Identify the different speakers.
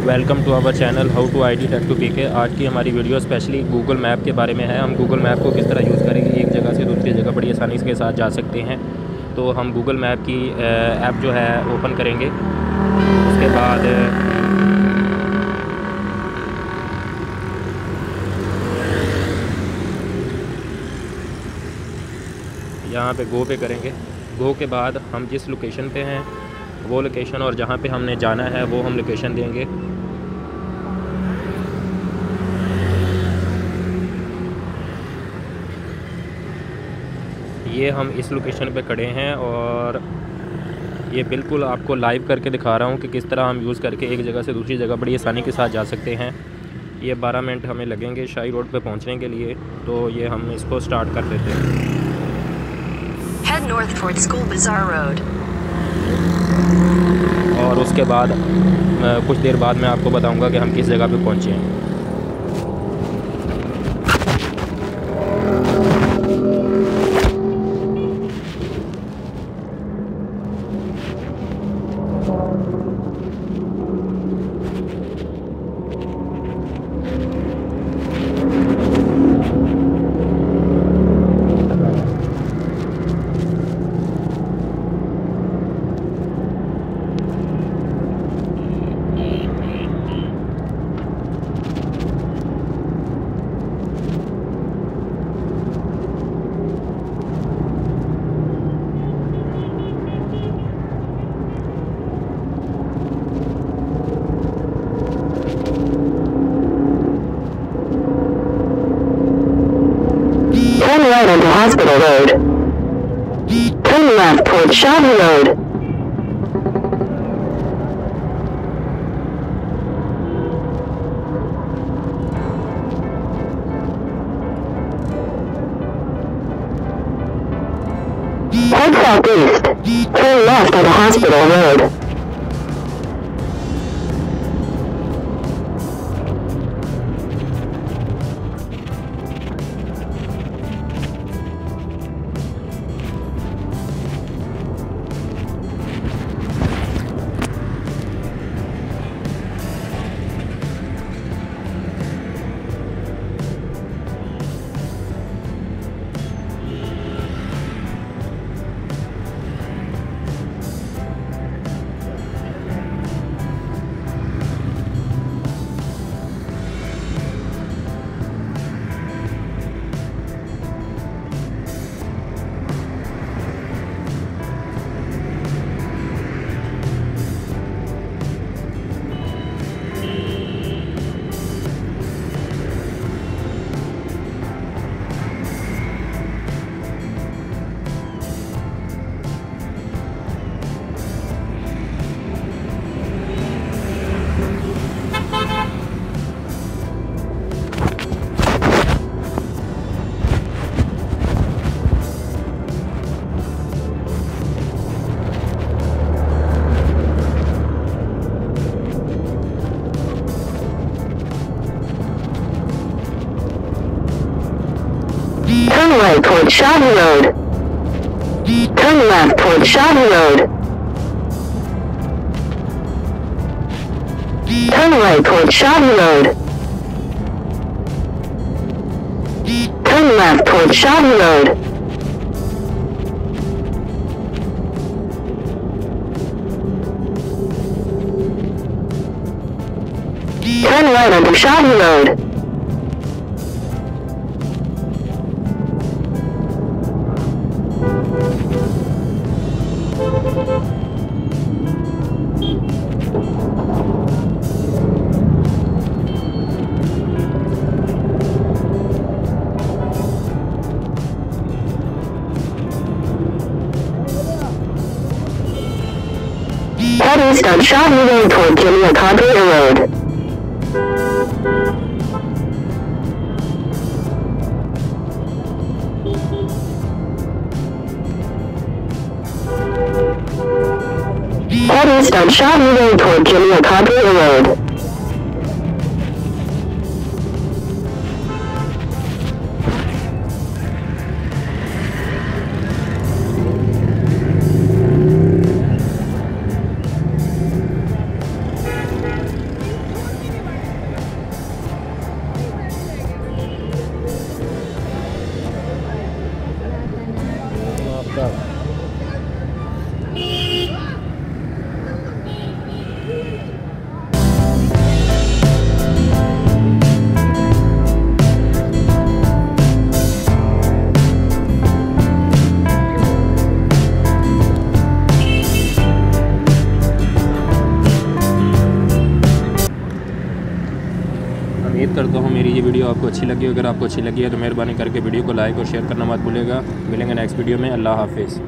Speaker 1: Welcome to our channel how to I T tech to PK. आज की हमारी video specially Google map के बारे में है। हम गूगल मैप को किस तरह यूज़ करेंगे, एक जगह से दूसरी जगह बड़ी आसानी के साथ जा सकते हैं। तो हम गूगल मैप की ऐप जो है ओपन करेंगे। उसके बाद यहाँ पे गो पे करेंगे। गो के बाद हम जिस लोकेशन पे हैं वो लोकेशन और जहाँ पे हमने जाना है वो हम लोकेशन देंगे। ये हम इस लोकेशन पे खड़े हैं और ये बिल्कुल आपको लाइव करके दिखा रहा हूँ कि किस तरह हम यूज़ करके एक जगह से दूसरी जगह बड़ी आसानी के साथ जा सकते हैं। ये 12 मिनट हमें लगेंगे शाही रोड पे पहुँचने के लिए। तो ये हम इसको स्टार्ट कर देते हैं।
Speaker 2: Head north toward School Bazaar Road.
Speaker 1: और उसके बाद कुछ देर बाद मैं आपको बताऊंगा कि हम किस जगह पे पहुंचे हैं।
Speaker 3: Turn right onto Hospital Road. Turn left toward Shawnee Road. Head southeast. Turn left onto Hospital Road. Turn right toward Shawnee Road. Turn left toward Shawnee Road. Turn right toward Shawnee Road. Turn left toward Shawnee Road. Turn right onto Shawnee Road. Head east on Shawnee Road toward Jimmy Cadre Road. Head east on Shawnee Road toward Jimmy Cadre Road.
Speaker 1: उम्मीद करता हूँ मेरी ये video आपको अच्छी लगी। अगर आपको अच्छी लगी है तो मेहरबानी करके वीडियो को लाइक और शेयर करना मत भूलिएगा। मिलेंगे नेक्स्ट वीडियो में। अल्लाह हाफिज़।